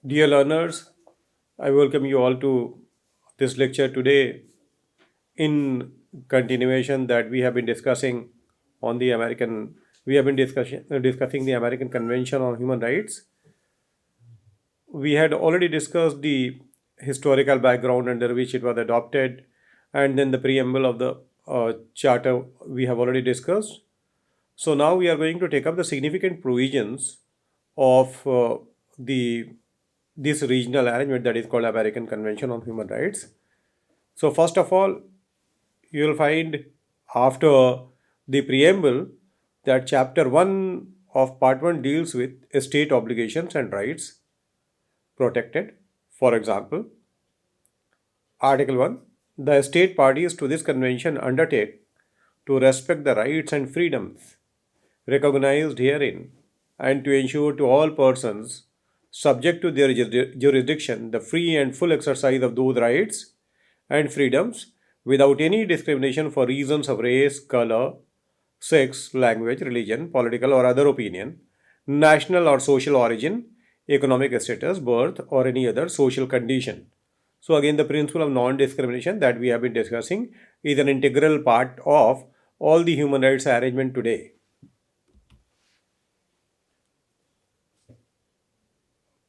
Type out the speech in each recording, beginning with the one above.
Dear learners, I welcome you all to this lecture today in continuation that we have been discussing on the American we have been discussing the American Convention on Human Rights. We had already discussed the historical background under which it was adopted, and then the preamble of the charter we have already discussed. So now we are going to take up the significant provisions of the this regional arrangement that is called American Convention on Human Rights. So first of all, you will find after the preamble that chapter 1 of part 1 deals with state obligations and rights protected. For example, Article 1, the state parties to this convention undertake to respect the rights and freedoms recognized herein and to ensure to all persons subject to their jurisdiction the free and full exercise of those rights and freedoms without any discrimination for reasons of race, color, sex, language, religion, political or other opinion, national or social origin, economic status, birth, or any other social condition. So, again, the principle of non discrimination that we have been discussing is an integral part of all the human rights arrangement today.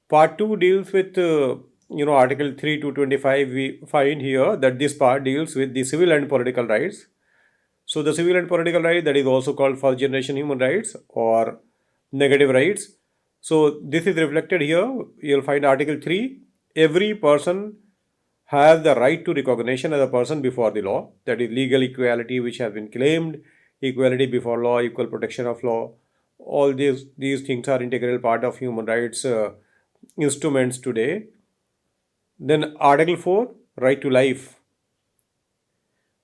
Part 2 deals with, Article 3 to 25. We find here that this part deals with the civil and political rights. So, the civil and political rights, that is also called first generation human rights or negative rights. So, this is reflected here. You'll find Article 3. Every person has the right to recognition as a person before the law. That is legal equality, which has been claimed, equality before law, equal protection of law. All these things are integral part of human rights instruments today. Then Article 4, right to life.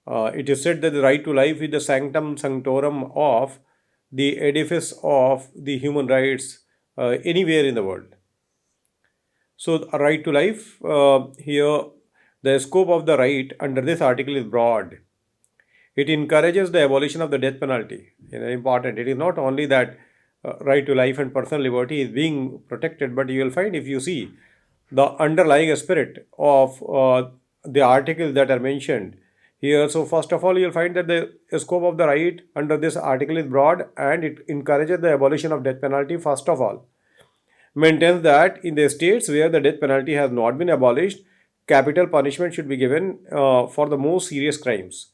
It is said that the right to life is the sanctum sanctorum of the edifice of the human rights anywhere in the world. So, a right to life, here the scope of the right under this article is broad. It encourages the abolition of the death penalty. Important. It is not only that right to life and personal liberty is being protected, but you will find, if you see the underlying spirit of the articles that are mentioned here. So first of all, you'll find that the scope of the right under this article is broad and it encourages the abolition of death penalty. First of all, maintains that in the states where the death penalty has not been abolished, capital punishment should be given for the most serious crimes.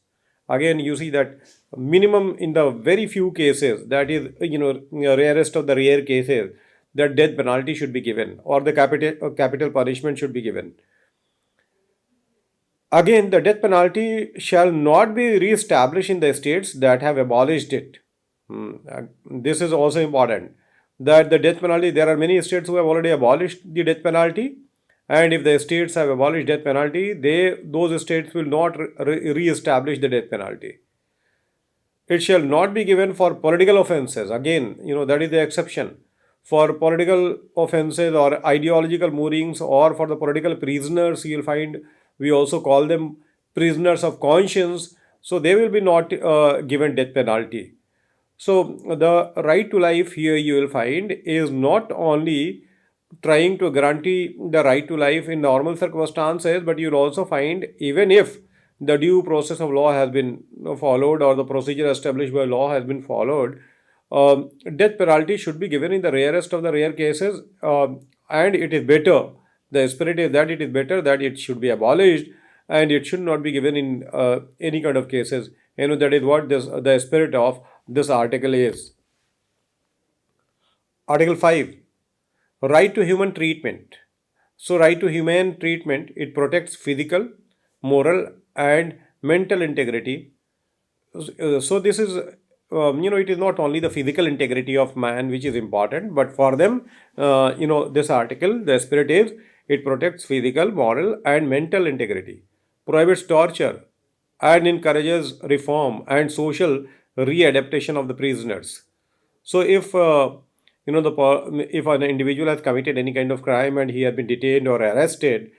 Again, you see that minimum in the very few cases, that is, rarest of the rare cases, that death penalty should be given or the capital punishment should be given. Again, the death penalty shall not be re-established in the states that have abolished it. This is also important, that the death penalty, there are many states who have already abolished the death penalty, and if the states have abolished death penalty, those states will not re-establish the death penalty. It shall not be given for political offenses. Again, that is the exception. For political offenses or ideological moorings or for the political prisoners, you'll find we also call them prisoners of conscience. So they will be not given death penalty. So the right to life here you will find is not only trying to guarantee the right to life in normal circumstances, but you'll also find even if the due process of law has been followed or the procedure established by law has been followed, death penalty should be given in the rarest of the rare cases, and it is better. The spirit is that it is better that it should be abolished and it should not be given in any kind of cases. That is what the spirit of this article is. Article 5, right to human treatment. So, right to humane treatment, it protects physical, moral, and mental integrity. So, this is, it is not only the physical integrity of man which is important, but for them, this article, the spirit is, it protects physical, moral, and mental integrity, prohibits torture, and encourages reform and social readaptation of the prisoners. So, if if an individual has committed any kind of crime and he has been detained or arrested,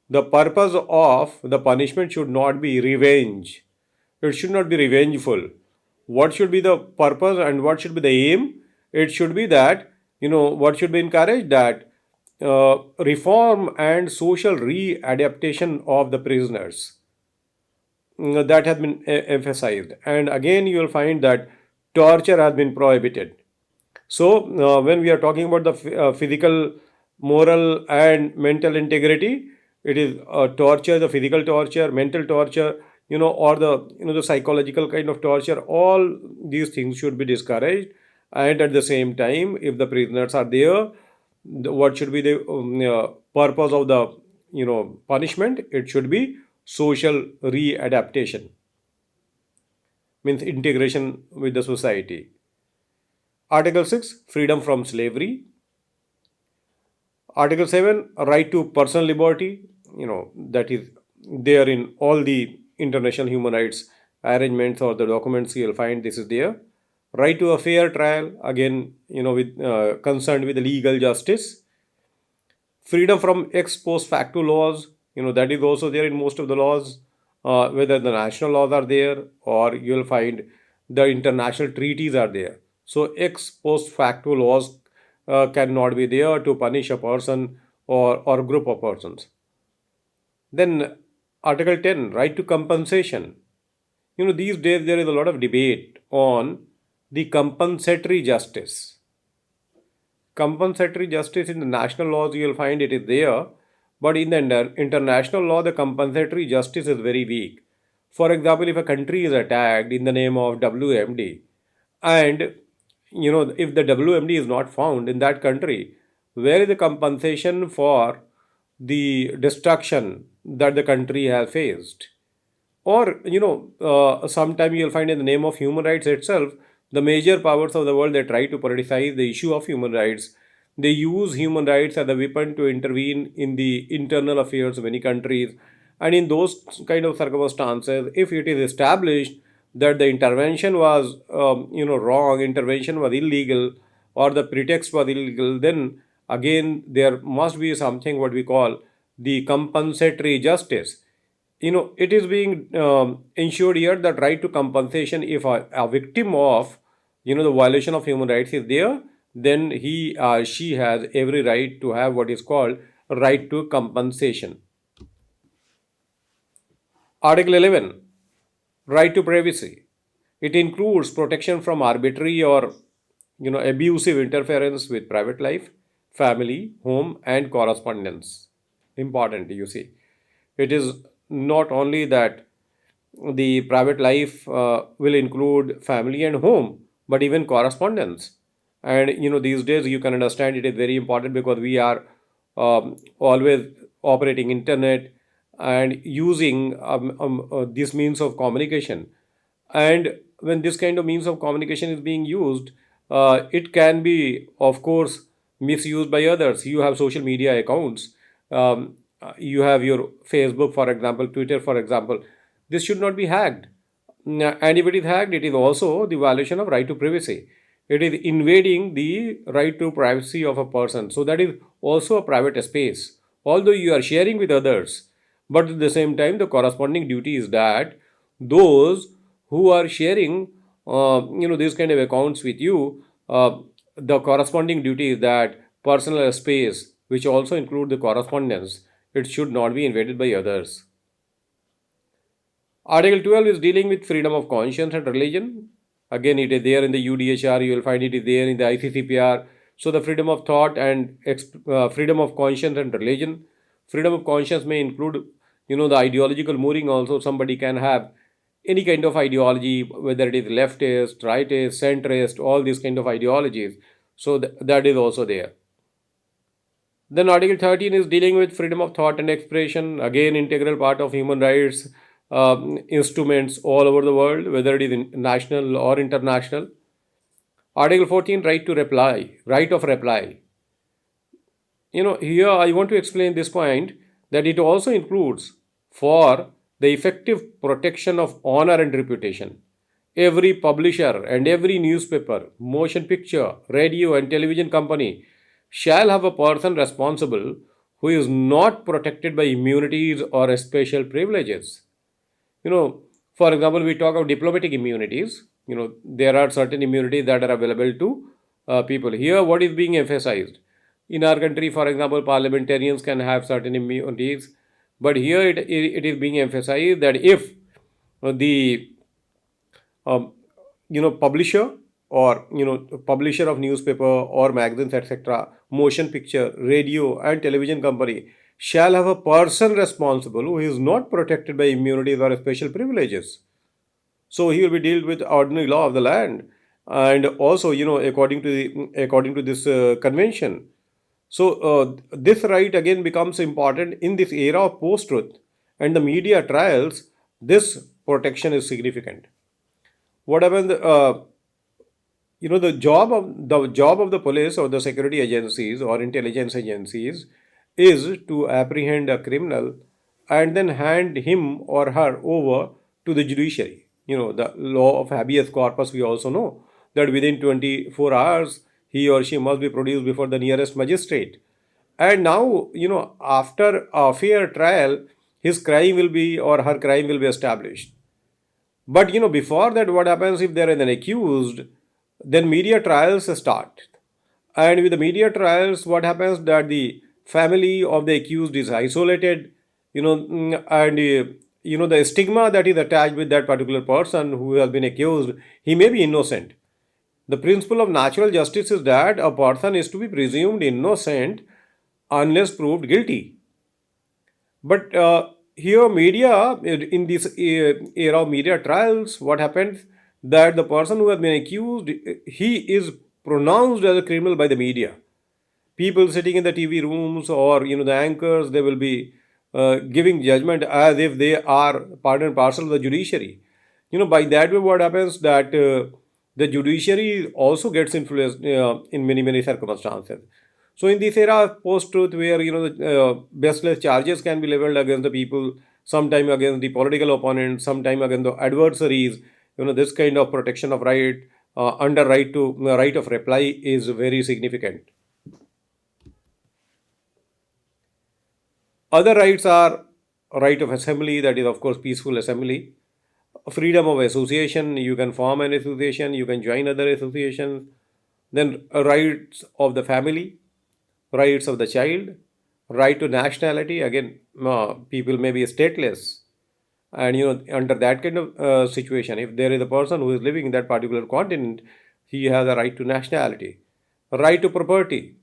the purpose of the punishment should not be revenge. It should not be revengeful. What should be the purpose and what should be the aim? It should be that, what should be encouraged, that reform and social readaptation of the prisoners, that has been emphasized. And again, you will find that torture has been prohibited. So, when we are talking about the physical, moral, and mental integrity, it is torture, the physical torture, mental torture, or the the psychological kind of torture. All these things should be discouraged. And at the same time, if the prisoners are there, what should be the purpose of the punishment? It should be social readaptation, means integration with the society. Article 6, freedom from slavery. Article 7, right to personal liberty, that is there in all the international human rights arrangements or the documents. You'll find this is there. Right to a fair trial, again, with concerned with legal justice. Freedom from ex post facto laws, that is also there in most of the laws, whether the national laws are there or you'll find the international treaties are there. So ex post facto laws cannot be there to punish a person or group of persons. Then Article 10, right to compensation. These days there is a lot of debate on the compensatory justice. Compensatory justice in the national laws, you will find it is there, but in the international law, the compensatory justice is very weak. For example, if a country is attacked in the name of WMD, and if the WMD is not found in that country, where is the compensation for the destruction that the country has faced? Or sometime you'll find in the name of human rights itself, the major powers of the world, they try to politicize the issue of human rights. They use human rights as a weapon to intervene in the internal affairs of many countries. And in those kind of circumstances, if it is established that the intervention was wrong, intervention was illegal, or the pretext was illegal, then again there must be something what we call the compensatory justice. It is being ensured here that right to compensation, if a victim of the violation of human rights is there, then he or she has every right to have what is called right to compensation. Article 11, right to privacy. It includes protection from arbitrary or abusive interference with private life, family, home, and correspondence. Important, you see. It is not only that the private life will include family and home, but even correspondence. And these days you can understand it is very important because we are always operating internet and using this means of communication. And when this kind of means of communication is being used, it can be, of course, misused by others. You have social media accounts, you have your Facebook, for example, Twitter, for example. This should not be hacked. And if it is hacked, it is also the violation of right to privacy. It is invading the right to privacy of a person. So that is also a private space. Although you are sharing with others, but at the same time, the corresponding duty is that those who are sharing, these kind of accounts with you, the corresponding duty is that personal space, which also include the correspondence, it should not be invaded by others. Article 12 is dealing with freedom of conscience and religion. Again, it is there in the UDHR, you will find it is there in the ICCPR. So, the freedom of thought and freedom of conscience and religion. Freedom of conscience may include, the ideological mooring also. Somebody can have any kind of ideology, whether it is leftist, rightist, centrist, all these kind of ideologies. So, that is also there. Then Article 13 is dealing with freedom of thought and expression, again integral part of human rights instruments all over the world, whether it is national or international. Article 14, right of reply. Here I want to explain this point that it also includes for the effective protection of honor and reputation. Every publisher and every newspaper, motion picture, radio, and television company shall have a person responsible who is not protected by immunities or special privileges. For example, we talk of diplomatic immunities. There are certain immunities that are available to people. Here, what is being emphasized? In our country, for example, parliamentarians can have certain immunities, but here it is being emphasized that if the um, publisher, or publisher of newspaper or magazines, etc., motion picture, radio and television company shall have a person responsible who is not protected by immunities or special privileges. So he will be dealt with ordinary law of the land, and also according to this convention. So this right again becomes important in this era of post-truth and the media trials. This protection is significant. What happens? The job of the police or the security agencies or intelligence agencies is to apprehend a criminal and then hand him or her over to the judiciary. The law of habeas corpus, we also know that within 24 hours he or she must be produced before the nearest magistrate. And now, after a fair trial, his crime will be, or her crime will be established. But before that, what happens if there is an accused? Then media trials start, and with the media trials, what happens that the family of the accused is isolated, and the stigma that is attached with that particular person who has been accused, he may be innocent. The principle of natural justice is that a person is to be presumed innocent unless proved guilty. But here, media, in this era of media trials, what happens that the person who has been accused, he is pronounced as a criminal by the media. People sitting in the TV rooms, or the anchors, they will be giving judgment as if they are part and parcel of the judiciary. By that way, what happens that the judiciary also gets influenced in many circumstances. So in this era of post-truth, where the baseless charges can be leveled against the people, sometime against the political opponents, sometime against the adversaries, this kind of protection of right under right of reply is very significant. Other rights are right of assembly, that is of course peaceful assembly, freedom of association, you can form an association, you can join other associations, then rights of the family, rights of the child, right to nationality. Again, people may be stateless, and under that kind of situation, if there is a person who is living in that particular continent, he has a right to nationality. Right to property.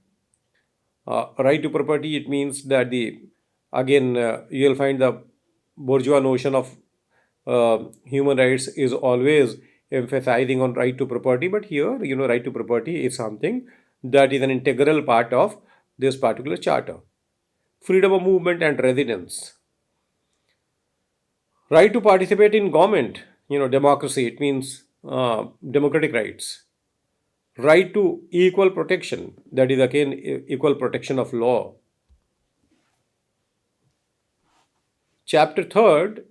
Right to property, it means that the again you will find the bourgeois notion of human rights is always emphasizing on right to property, but here right to property is something that is an integral part of this particular charter. Freedom of movement and residence. Right to participate in government, democracy, it means democratic rights. Right to equal protection, that is again equal protection of law. Chapter 3rd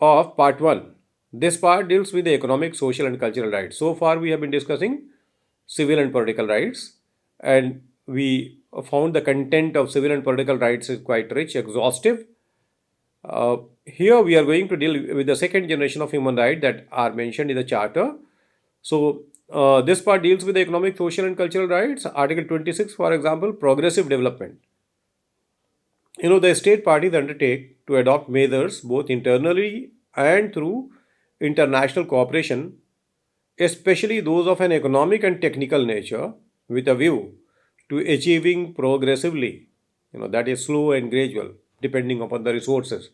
of part 1. This part deals with the economic, social and cultural rights. So far we have been discussing civil and political rights, and we found the content of civil and political rights is quite rich, exhaustive. Here we are going to deal with the second generation of human rights that are mentioned in the charter. So this part deals with the economic, social and cultural rights. Article 26, for example, progressive development. The state parties undertake to adopt measures both internally and through international cooperation, especially those of an economic and technical nature, with a view to achieving progressively, that is slow and gradual, depending upon the resources.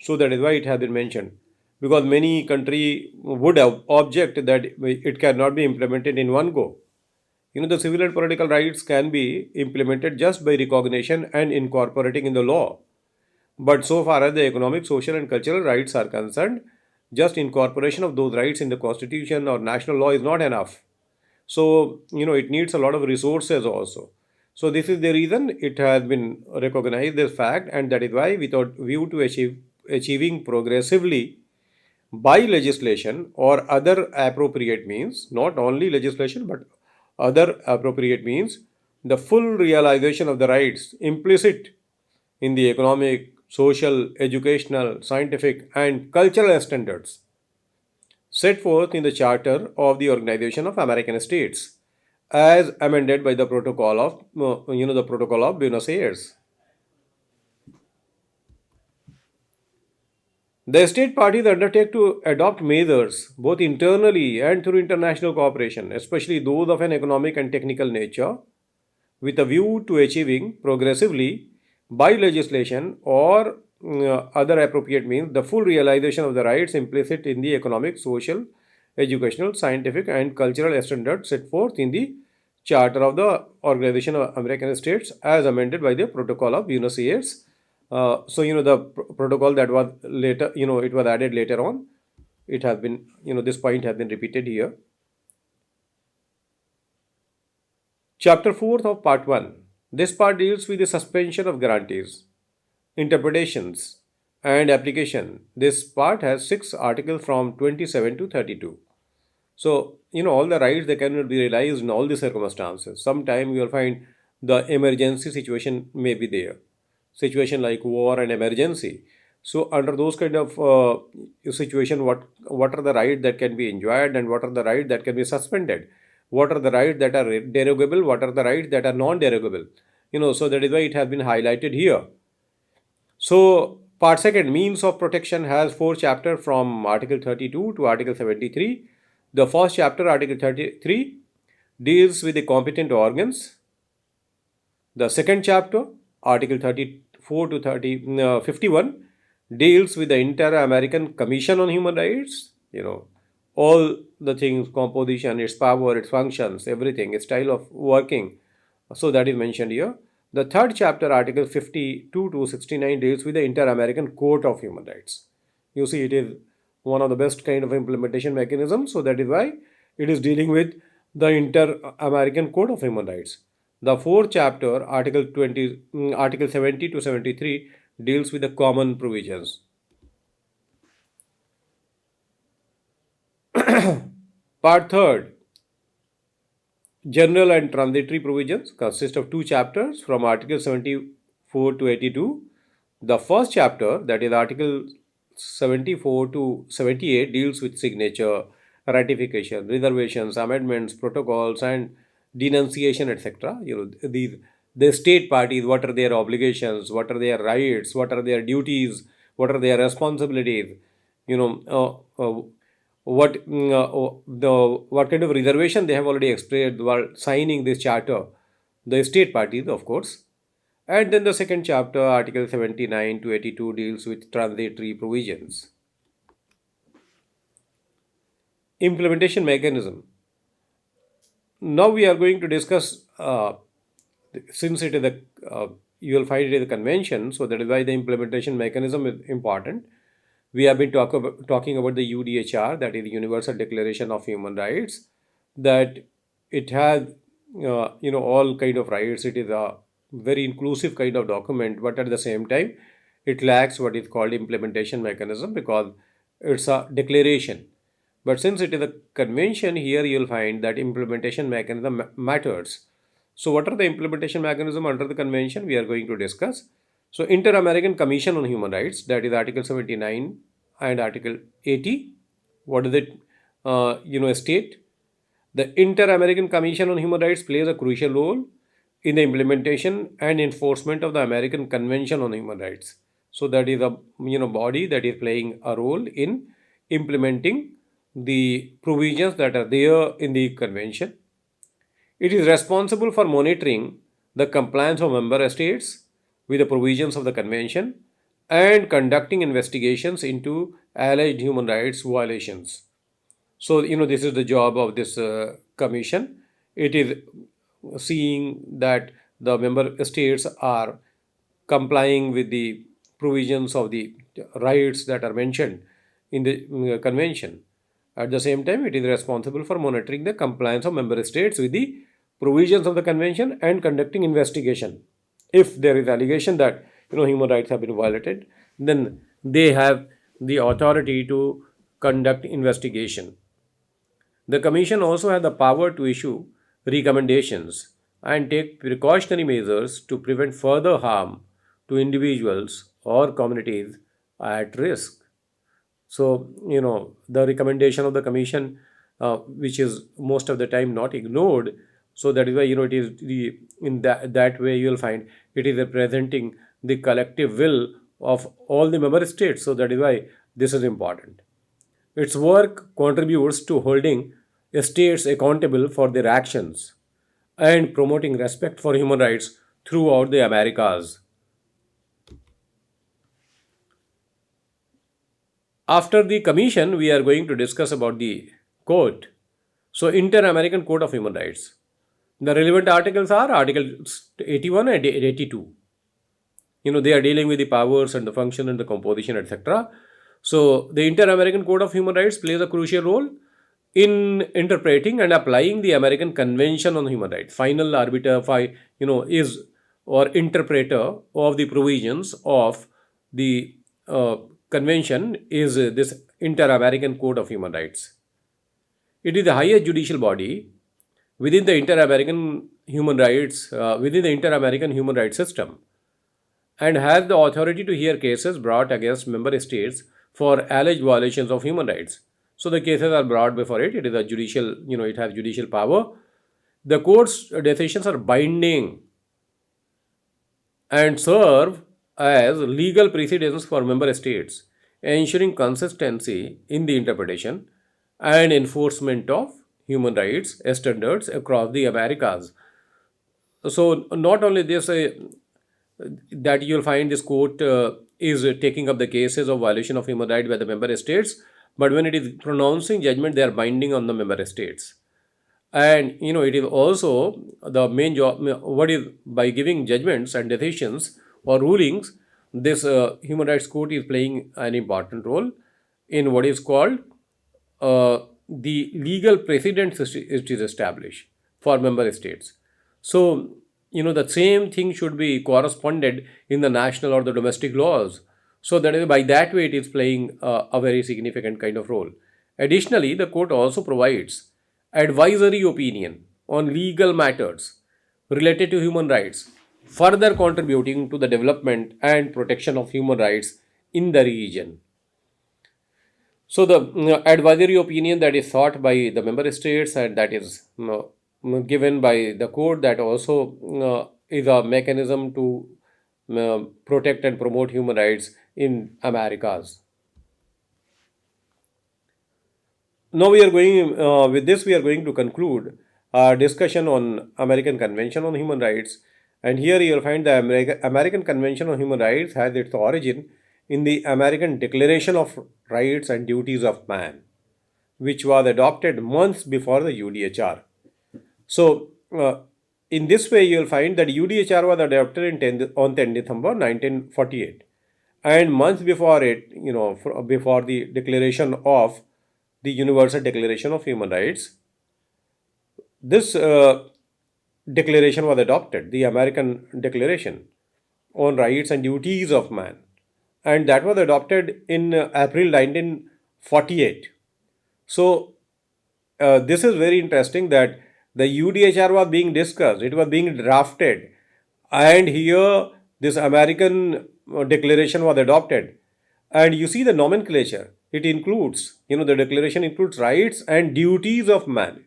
So that is why it has been mentioned, because many country would have object that it cannot be implemented in one go. The civil and political rights can be implemented just by recognition and incorporating in the law. But so far as the economic, social, and cultural rights are concerned, just incorporation of those rights in the constitution or national law is not enough. So, it needs a lot of resources also. So, this is the reason it has been recognized this fact, and that is why, without view to achieving progressively by legislation or other appropriate means, not only legislation but other appropriate means, the full realization of the rights implicit in the economic, social, educational, scientific, and cultural standards set forth in the Charter of the Organization of American States. as amended by the Protocol of Buenos Aires. The state parties undertake to adopt measures both internally and through international cooperation, especially those of an economic and technical nature, with a view to achieving progressively by legislation or other appropriate means the full realization of the rights implicit in the economic, social, educational, scientific, and cultural standards set forth in the Charter of the Organization of American States as amended by the Protocol of Buenos Aires. The protocol that was later, it was added later on. It has been, this point has been repeated here. Chapter 4th of Part 1. This part deals with the suspension of guarantees, interpretations, and application. This part has 6 articles from 27 to 32. So, all the rights they cannot be realized in all the circumstances. Sometime you will find the emergency situation may be there. Situation like war and emergency. So, under those kind of situation, what are the rights that can be enjoyed and what are the rights that can be suspended? What are the rights that are derogable? What are the rights that are non-derogable? So that is why it has been highlighted here. So, part second, means of protection, has 4 chapters from Article 32 to Article 73. The first chapter, Article 33, deals with the competent organs. The second chapter, Article 34 to 51, deals with the Inter-American Commission on Human Rights. All the things, composition, its power, its functions, everything, its style of working. So that is mentioned here. The third chapter, Article 52 to 69, deals with the Inter-American Court of Human Rights. You see, it is one of the best kind of implementation mechanisms. So that is why it is dealing with the Inter-American Court of Human Rights. The fourth chapter, Article 70 to 73, deals with the common provisions. Part third, general and transitory provisions, consist of 2 chapters from Article 74 to 82. The first chapter, that is Article 74 to 78, deals with signature, ratification, reservations, amendments, protocols, and denunciation, etc. The state parties, what are their obligations, what are their rights, what are their duties, what are their responsibilities, what kind of reservation they have already expressed while signing this charter, the state parties, of course. And then the second chapter, Article 79 to 82, deals with transitory provisions. Implementation mechanism. Now we are going to discuss, since it is you will find it in the convention, so that is why the implementation mechanism is important. We have been talking about the UDHR, that is the Universal Declaration of Human Rights, that it has, all kind of rights. It is a very inclusive kind of document, but at the same time, it lacks what is called implementation mechanism because it's a declaration. But since it is a convention, here you will find that implementation mechanism matters. So what are the implementation mechanism under the convention? We are going to discuss. So Inter-American Commission on Human Rights, that is Article 79 and Article 80. What does it state? The Inter-American Commission on Human Rights plays a crucial role in the implementation and enforcement of the American Convention on Human Rights. So that is a body that is playing a role in implementing the provisions that are there in the convention. It is responsible for monitoring the compliance of member states with the provisions of the convention and conducting investigations into alleged human rights violations. So, this is the job of this commission. It is seeing that the member states are complying with the provisions of the rights that are mentioned in the convention. At the same time, it is responsible for monitoring the compliance of member states with the provisions of the convention and conducting investigation. If there is allegation that human rights have been violated, then they have the authority to conduct investigation. The commission also has the power to issue recommendations and take precautionary measures to prevent further harm to individuals or communities at risk. So, the recommendation of the commission, which is most of the time not ignored. So that is why it is the in that way you will find it is representing the collective will of all the member states. So that is why this is important. Its work contributes to holding states accountable for their actions and promoting respect for human rights throughout the Americas. After the commission, we are going to discuss about the court. So, Inter-American Court of Human Rights. The relevant articles are Articles 81 and 82. They are dealing with the powers and the function and the composition, etc. So, the Inter-American Court of Human Rights plays a crucial role in interpreting and applying the American Convention on Human Rights. Final arbiter, is or interpreter of the provisions of the convention is this Inter-American Court of Human Rights. It is the highest judicial body within the Inter-American human rights system, and has the authority to hear cases brought against member states for alleged violations of human rights. So the cases are brought before it. It is a judicial, it has judicial power. The court's decisions are binding and serve as legal precedents for member states, ensuring consistency in the interpretation and enforcement of human rights standards across the Americas. So not only this, that you'll find this court is taking up the cases of violation of human rights by the member states, but when it is pronouncing judgment, they are binding on the member states. And it is also the main job. What is by giving judgments and decisions or rulings, this human rights court is playing an important role in what is called the legal precedents it is established for member states. So the same thing should be corresponded in the national or the domestic laws. So that is by that way it is playing a very significant kind of role. Additionally, the court also provides advisory opinion on legal matters related to human rights, further contributing to the development and protection of human rights in the region. So the advisory opinion that is sought by the member states and that is given by the court, that also is a mechanism to protect and promote human rights in Americas. Now we are going with this we are going to conclude our discussion on American Convention on Human Rights, and here you will find the American Convention on Human Rights has its origin in the American Declaration of Rights and Duties of Man, which was adopted months before the UDHR. So in this way you will find that UDHR was adopted on 10 December 1948, and months before it, before the declaration of the Universal Declaration of Human Rights, this declaration was adopted, the American Declaration on Rights and Duties of Man, and that was adopted in April 1948. So this is very interesting that the UDHR was being discussed, it was being drafted, and here this American declaration was adopted. And you see the nomenclature, it includes, the declaration includes rights and duties of man.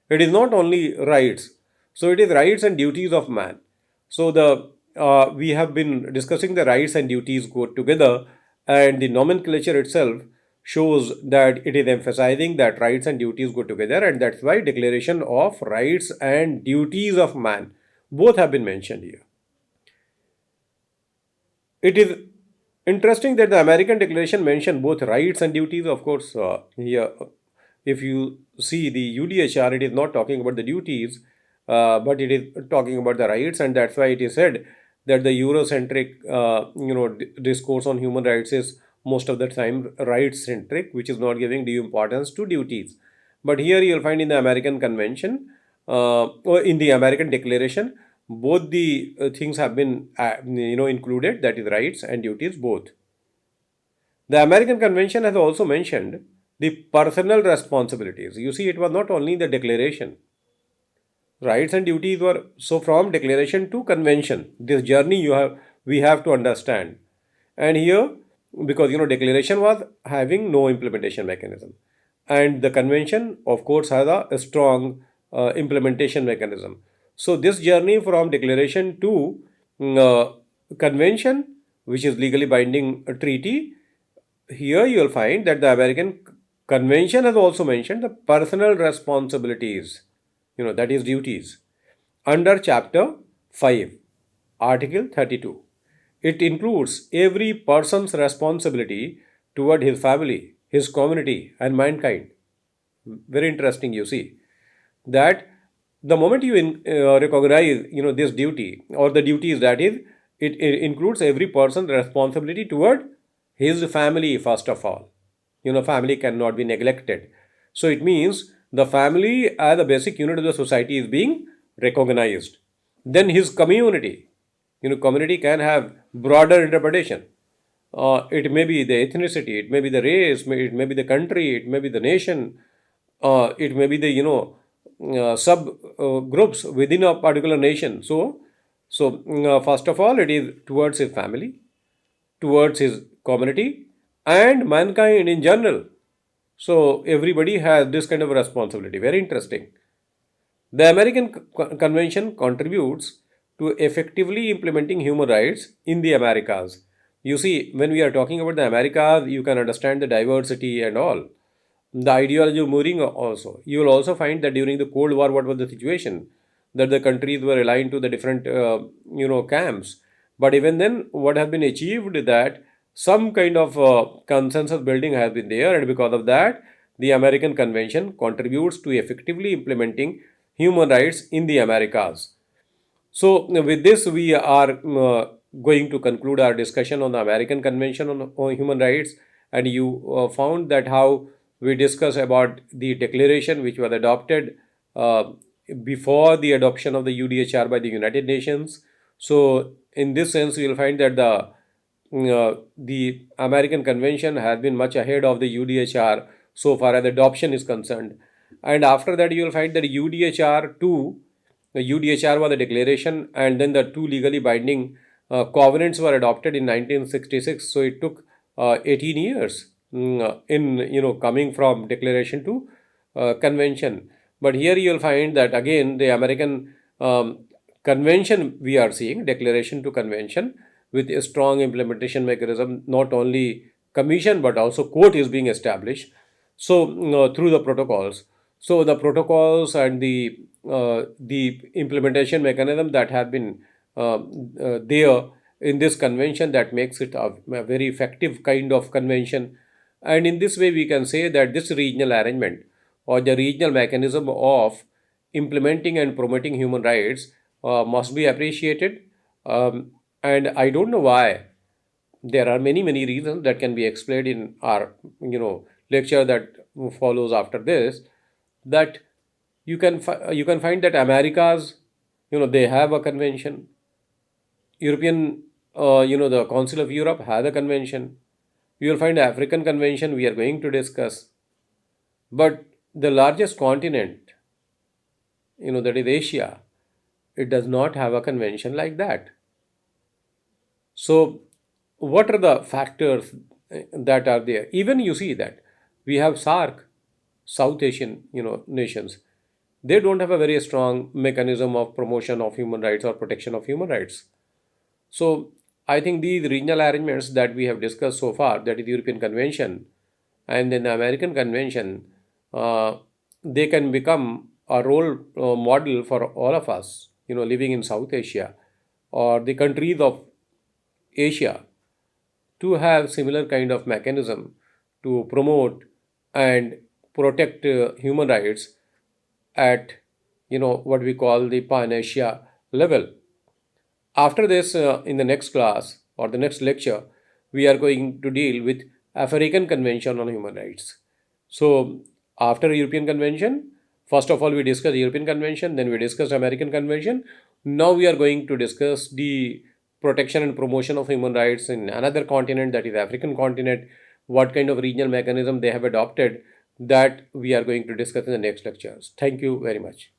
It is not only rights, so it is rights and duties of man. So we have been discussing the rights and duties go together, and the nomenclature itself shows that it is emphasizing that rights and duties go together, and that's why Declaration of Rights and Duties of Man both have been mentioned here. It is interesting that the American Declaration mentioned both rights and duties. Of course, here, if you see the UDHR, it is not talking about the duties, but it is talking about the rights, and that's why it is said that the Eurocentric, discourse on human rights is most of the time rights-centric, which is not giving due importance to duties. But here you will find in the American Convention, or in the American Declaration, both the things have been included, that is rights and duties both. The American Convention has also mentioned the personal responsibilities. You see, it was not only the declaration. Rights and duties were, so from declaration to convention, this journey we have to understand. And here, because declaration was having no implementation mechanism, and the convention of course has a strong implementation mechanism. So this journey from declaration to convention, which is legally binding treaty, here you will find that the American Convention has also mentioned the personal responsibilities, that is duties, under Chapter 5, Article 32. It includes every person's responsibility toward his family, his community, and mankind. Very interesting, you see, that the moment you recognize, this duty or the duties, that is, it includes every person's responsibility toward his family first of all. Family cannot be neglected. So it means the family as a basic unit of the society is being recognized. Then his community, community can have broader interpretation. It may be the ethnicity, it may be the race, it may be the country, it may be the nation, it may be the sub groups within a particular nation. So first of all, it is towards his family, towards his community, and mankind in general. So everybody has this kind of responsibility. Very interesting. The American Convention contributes to effectively implementing human rights in the Americas. You see, when we are talking about the Americas, you can understand the diversity and all. The ideology of moving also. You will also find that during the Cold War, what was the situation? That the countries were aligned to the different, camps. But even then, what has been achieved is that some kind of consensus building has been there, and because of that, the American Convention contributes to effectively implementing human rights in the Americas. So, with this, we are going to conclude our discussion on the American Convention on Human Rights. And you found that how we discussed about the declaration which was adopted before the adoption of the UDHR by the United Nations. So, in this sense, you will find that the American Convention has been much ahead of the UDHR so far as adoption is concerned. And after that, you will find that UDHR 2, the UDHR was the declaration, and then the two legally binding covenants were adopted in 1966. So it took 18 years in coming from declaration to convention. But here you will find that again the American convention we are seeing declaration to convention with a strong implementation mechanism, not only commission but also court is being established. So through the protocols. So the protocols and the implementation mechanism that have been there in this convention, that makes it a very effective kind of convention. And in this way, we can say that this regional arrangement or the regional mechanism of implementing and promoting human rights must be appreciated. And I don't know why. There are many reasons that can be explained in our lecture that follows after this. That you can find that Americas, they have a convention. European, the Council of Europe has a convention. You will find African convention we are going to discuss. But the largest continent, that is Asia, it does not have a convention like that. So what are the factors that are there? Even you see that we have SARC, South Asian, nations. They don't have a very strong mechanism of promotion of human rights or protection of human rights. So I think these regional arrangements that we have discussed so far, that is the European Convention and then the American Convention, they can become a role model for all of us, living in South Asia or the countries of Asia, to have similar kind of mechanism to promote and protect human rights at what we call the pan-Asia level. After this, in the next class or the next lecture, we are going to deal with African Convention on Human Rights. So after European Convention, first of all we discuss European Convention, then we discuss American Convention. Now we are going to discuss the protection and promotion of human rights in another continent, that is African continent. What kind of regional mechanism they have adopted, that we are going to discuss in the next lectures. Thank you very much.